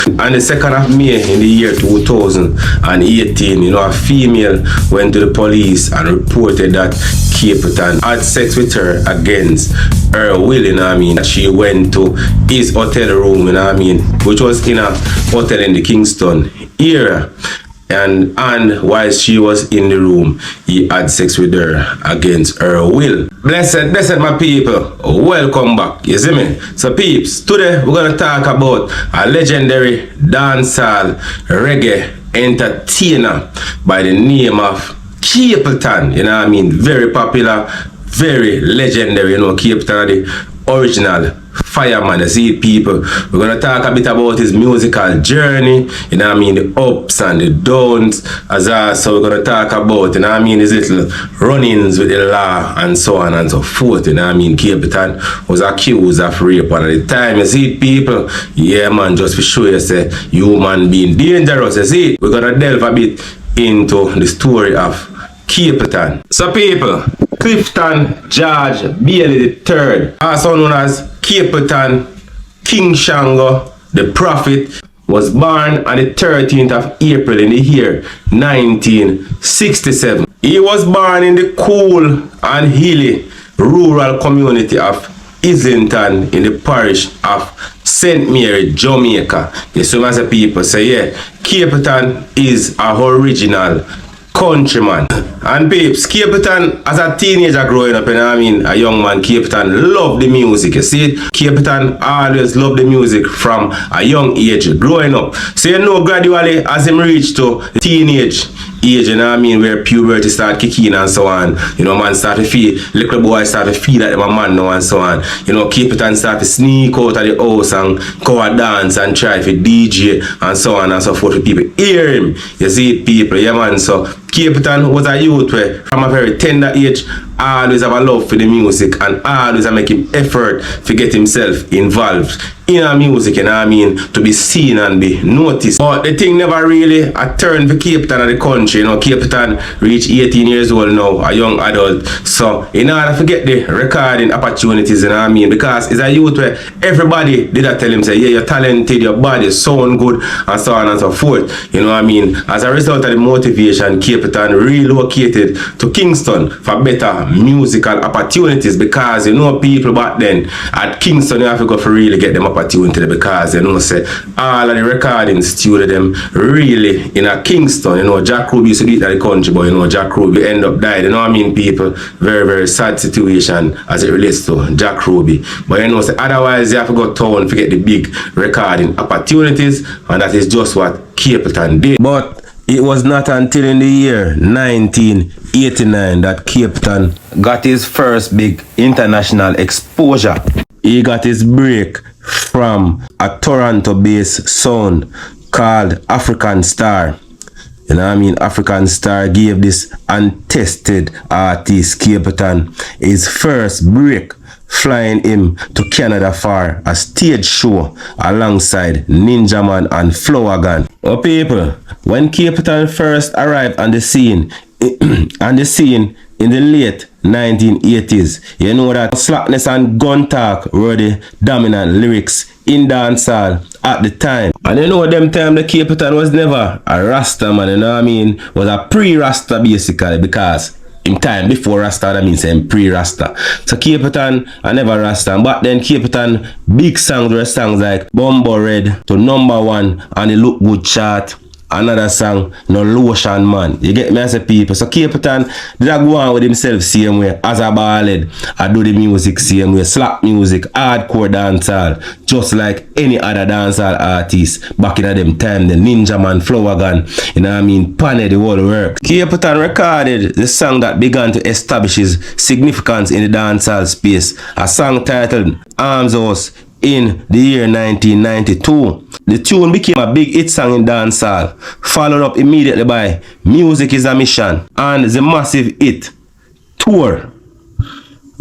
On the 2nd of May in the year 2018, a female went to the police and reported that Capleton had sex with her against her will, She went to his hotel room, which was in a hotel in the Kingston area. And while she was in the room, he had sex with her against her will. Blessed my people, welcome back, you see me? So peeps, today we're going to talk about a legendary dancehall reggae entertainer by the name of Capleton, very popular, very legendary, Capleton, the original fireman. You see people, we're going to talk a bit about his musical journey, the ups and the downs, so we're going to talk about, his little run-ins with the law and so on and so forth, Capleton was accused of rape, and at the time, you see people, just for sure, you say, human being dangerous, you see, we're going to delve a bit into the story of Capleton. So people, Clifton George Bailey III, also known as Capleton King Shango, the Prophet, was born on the 13th of April in the year 1967. He was born in the cool and hilly rural community of Islington in the parish of St. Mary, Jamaica. So as people say, Capleton is a original countryman. And peeps, Capleton, as a teenager growing up, a young man, Capleton loved the music, you see it? Capleton always loved the music from a young age, growing up. So gradually, as him reached to teenage age, where puberty start kicking and so on, man start to feel, little boy start to feel like them a man now and so on. Capleton start to sneak out of the house and go and dance and try for DJ and so on and so forth for people hear him. You see it, people, so Capleton was a youth where from a very tender age always have a love for the music and always make him effort to get himself involved in a music, to be seen and be noticed. But the thing never really turned for Capleton of the country. Capleton reached 18 years old now, a young adult. So in order to get the recording opportunities, because it's a youth where everybody did tell him, say, yeah, you're talented, your body sound good, and so on and so forth. As a result of the motivation, Capleton relocated to Kingston for better musical opportunities, because people back then at Kingston, you have to go for really get them opportunity, because say all of the recording studio them really in a Kingston. Jack Ruby used to do it at the country, but Jack Ruby end up died. People, very, very sad situation as it relates to Jack Ruby. But say otherwise you have to go town to get the big recording opportunities, and that is just what Capleton did. But it was not until in the year 1989 that Capleton got his first big international exposure. He got his break from a Toronto-based sound called African Star. African Star gave this untested artist Capleton his first break, flying him to Canada for a stage show alongside Ninja Man and Flower Gun. Oh people, when Capleton first arrived on the scene, in the late 1980s, that slackness and gun talk were the dominant lyrics in dancehall at the time. And them time the Capleton was never a Rasta man, was a pre-Rasta basically, because in time before Rasta, that means pre-Rasta. So Capleton I never Rasta, but then Capleton big songs were songs like Bumbo Red to #1 on the Look Good chart. Another song, No Lotion Man. You get me as a people. So Capleton did go on with himself same way as a ballad. I do the music same way. Slap music, hardcore dancehall. Just like any other dancehall artist back in them time. The Ninja Man, Flower Gun, Pane, the whole work. Capleton recorded the song that began to establish his significance in the dancehall space. A song titled Arms House in the year 1992. The tune became a big hit song in dancehall, followed up immediately by Music is a Mission and the massive hit Tour.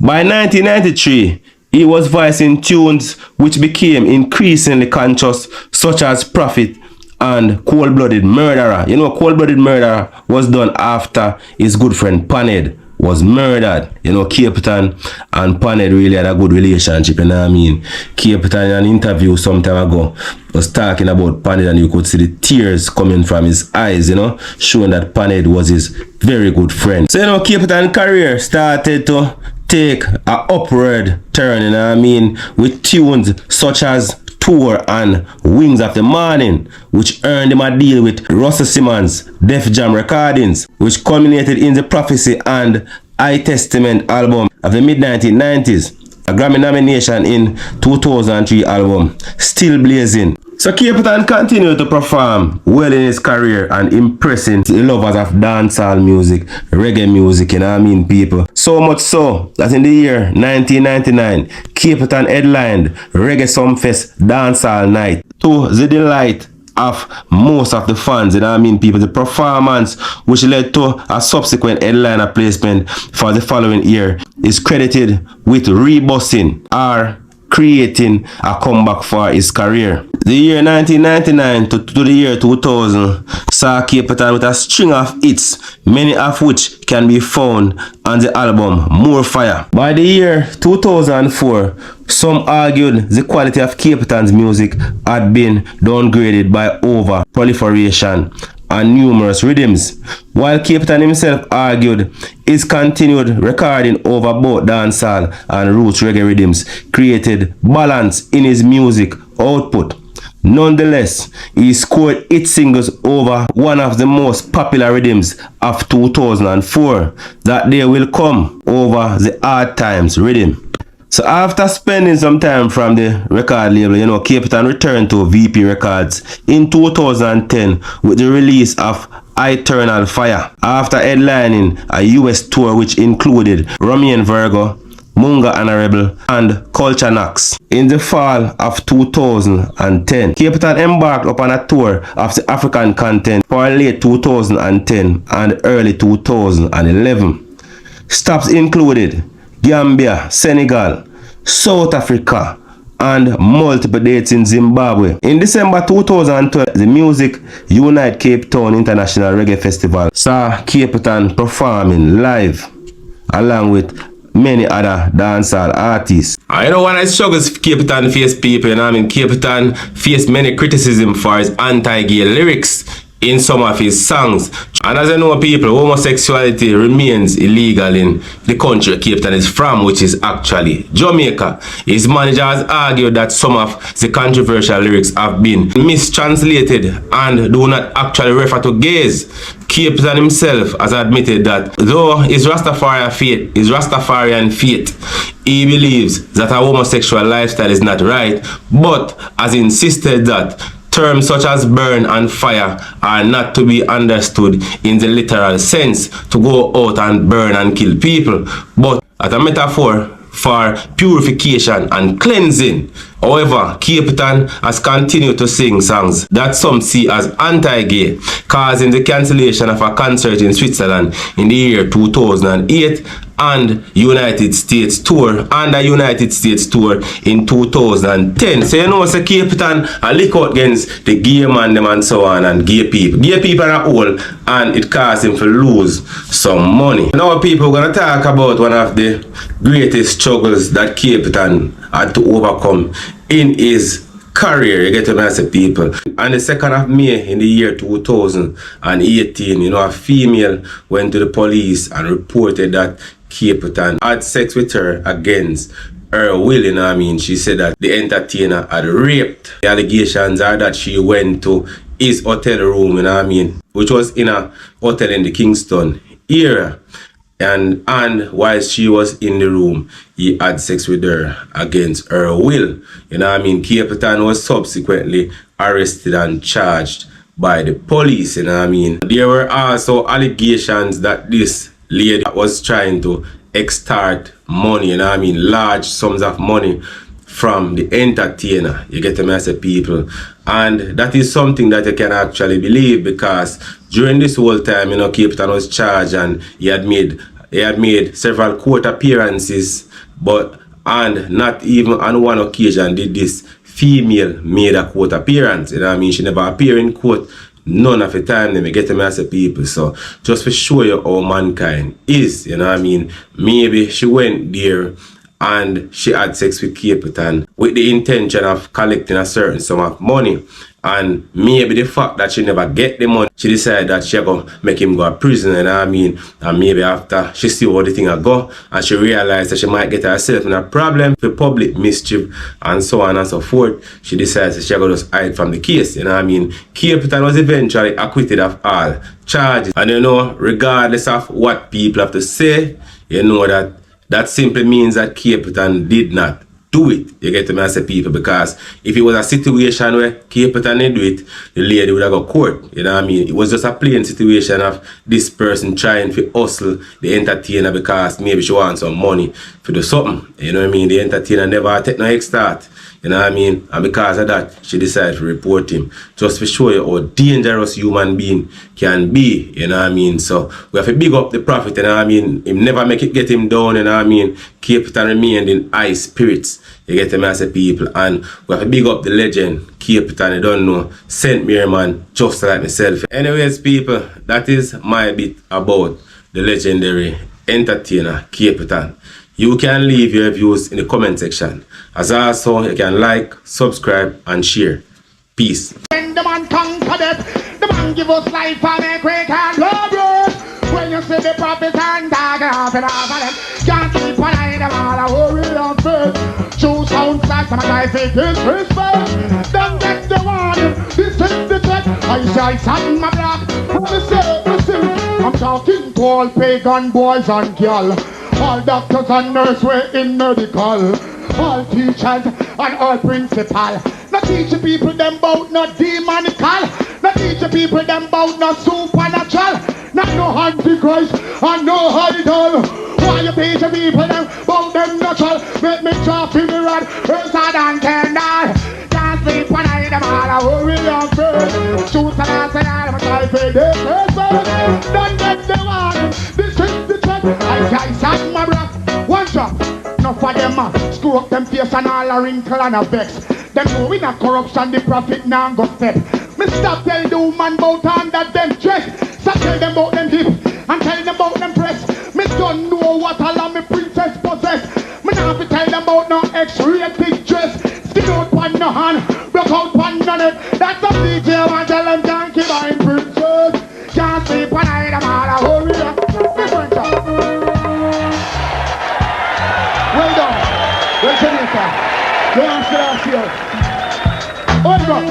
By 1993, he was voicing tunes which became increasingly conscious, such as Prophet and Cold Blooded Murderer. Cold Blooded Murderer was done after his good friend Paned was murdered. You know, Capleton and Panhead really had a good relationship, you know what I mean? Capleton in an interview some time ago was talking about Panhead, and you could see the tears coming from his eyes, you know, showing that Panhead was his very good friend. So, you know, Capleton's career started to take an upward turn, you know what I mean, with tunes such as Tour and Wings of the Morning, which earned him a deal with Russell Simmons' Def Jam Recordings, which culminated in the Prophecy and I Testament album of the mid-1990s, a Grammy nomination in 2003 album Still Blazing. So Capleton continued to perform well in his career and impressing the lovers of dancehall music, reggae music, you know what I mean, people. So much so that in the year 1999, Capleton headlined Reggae Sumfest Dancehall Night to the delight of most of the fans, you know what I mean, people. The performance, which led to a subsequent headliner placement for the following year, is credited with rebusing or creating a comeback for his career. The year 1999 to the year 2000 saw Capleton with a string of hits, many of which can be found on the album More Fire. By the year 2004, some argued the quality of Capleton's music had been downgraded by over proliferation and numerous rhythms, while Capleton himself argued his continued recording over both dancehall and roots reggae rhythms created balance in his music output. Nonetheless, he scored hit singles over one of the most popular rhythms of 2004, That Day Will Come, over the Hard Times rhythm. So after spending some time from the record label, you know, Capleton returned to VP Records in 2010 with the release of Eternal Fire, after headlining a US tour which included Romain Virgo, Munga Honorable, and Culture Knox. In the fall of 2010, Capleton embarked upon a tour of the African continent for late 2010 and early 2011. Stops included Gambia, Senegal, South Africa, and multiple dates in Zimbabwe. In December 2012, the Music Unite Cape Town International Reggae Festival saw Capleton performing live along with many other dancehall artists. I know one of the struggles Capleton faced, people, you know what I mean? Capleton faced many criticism for his anti-gay lyrics in some of his songs. And as I know, people, homosexuality remains illegal in the country Capleton is from, which is actually Jamaica. His manager has argued that some of the controversial lyrics have been mistranslated and do not actually refer to gays. Capleton himself has admitted that though his Rastafarian faith, he believes that a homosexual lifestyle is not right, but has insisted that terms such as burn and fire are not to be understood in the literal sense, to go out and burn and kill people, but as a metaphor for purification and cleansing. However, Capleton has continued to sing songs that some see as anti-gay, causing the cancellation of a concert in Switzerland in the year 2008 and United States tour, and a United States tour in 2010. So you know, so Capleton a lick out against the gay man them and so on, and gay people. Gay people are old, and it caused him to lose some money. Now people are going to talk about one of the greatest struggles that Capleton had to overcome in his career, you get to me, say, people. On the 2nd of May in the year 2018, you know, a female went to the police and reported that Capleton had sex with her against her will, you know what I mean. She said that the entertainer had raped. The allegations are that she went to his hotel room, you know what I mean, which was in a hotel in the Kingston area. And while she was in the room, he had sex with her against her will. You know what I mean? Capleton was subsequently arrested and charged by the police, you know what I mean? There were also allegations that this lady was trying to extort money, you know what I mean? Large sums of money from the entertainer. You get me, as a people. And that is something that you can actually believe, because during this whole time, you know, Capleton was charged and he had made several court appearances, and not even on one occasion did this female made a court appearance. You know what I mean? She never appeared in court None of the time they may get them as a people. So just to show you how mankind is, you know what I mean? Maybe she went there and she had sex with Capleton with the intention of collecting a certain sum of money. And maybe the fact that she never get the money, she decided that she go make him go to prison, you know what I mean? And maybe after she see how the thing go, and she realized that she might get herself in a problem for public mischief and so on and so forth, she decides that she go just hide from the case, you know what I mean? Capleton was eventually acquitted of all charges. And you know, regardless of what people have to say, you know that simply means that Capleton did not do it. You get to me as a people, because if it was a situation where Capleton didn't do it, the lady would have got court. You know what I mean? It was just a plain situation of this person trying to hustle the entertainer because maybe she wants some money for do something. You know what I mean? The entertainer never take no extra. You know what I mean? And because of that, she decided to report him. Just to show you how dangerous human being can be. You know what I mean? So we have to big up the prophet, you know what I mean? Him never make it get him down, you know what I mean? Capleton remained in high spirits. You get him as a people. And we have to big up the legend, Capleton, you don't know, St. Mary man, just like myself. Anyways, people, that is my bit about the legendary entertainer, Capleton. You can leave your views in the comment section. As also, you can like, subscribe, and share. Peace. When the man conquer death, the man give us life and make we can love it. When you see the prophets and dog off and off of them, can't keep an eye them all, I worry on faith. True sounds like some guys say this respect. Don't get the warning, this is the threat. I say I sat in my block, listen. I'm talking to all pagan boys and girls. All doctors and nurses were in medical. All teachers and all principal. Not teaching people them about no demonical. Not teaching people them about no supernatural. Not no antichrist and no idol. Why you teaching people them about them natural? Make me drop in the rod, closer than candle. Can't sleep when I them all, I worry on first. Shoot and I say I'm trying to say this person. Don't get the warning, this is the threat. I sat my breath, one drop. Enough of them screw up them face and all a wrinkle and a vex. Them know in a corruption the prophet now go step. Me stop tell the woman about under them dress. So tell them about them hip and tell them about them breast. Me don't know what all of me princess possess. Me now be tell them about no X-rated dress. Skin out pan no hand, block out pan no neck. That's a DJ man tell them can't keep buying princess. Can't sleep when I them all a hurry up. Different job. Well done. Well Jamaica. Don't ask the last year. Hold on.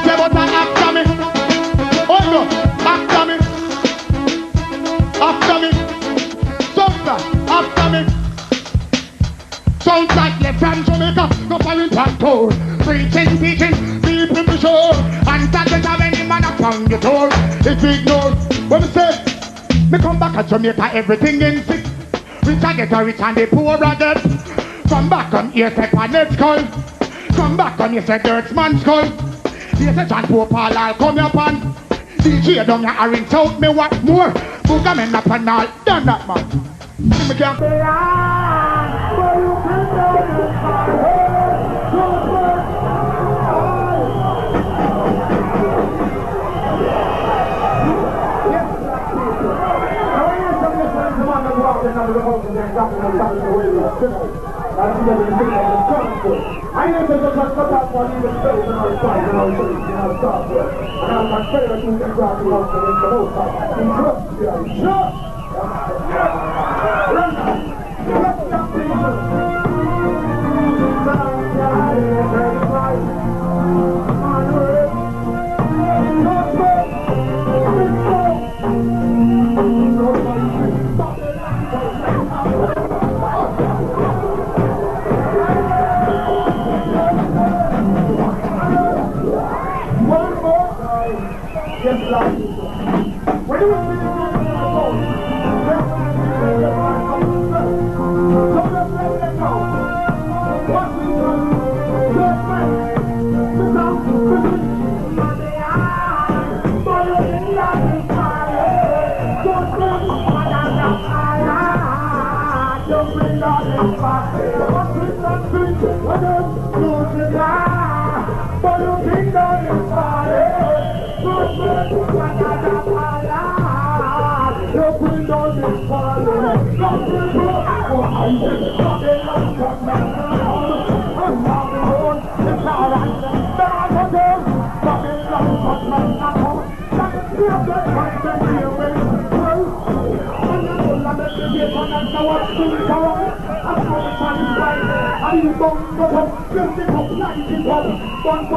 Say but after me. Hold on. After me. After me. After me. Sounds like left from Jamaica. No foreign passport. Preaching, teaching, deep in the show. And that doesn't have any man upon the door. It's ignored. When we say, me come back at Jamaica, everything in sick. Rich I get a rich and the poor I get. Come back on here, say Panet skull. Come back on here, say Dirtsman skull. Here say John Pope Paul, I'll come up on. DJ down here, I rinse out me what more. Booga men up and all, done that man. See me can't say but you can I need to just cut off one even space and I'll fight and I'll show you and I'll start with. And I'll my favorite thing to grab you off and into the most in trust, yeah, trust! I'm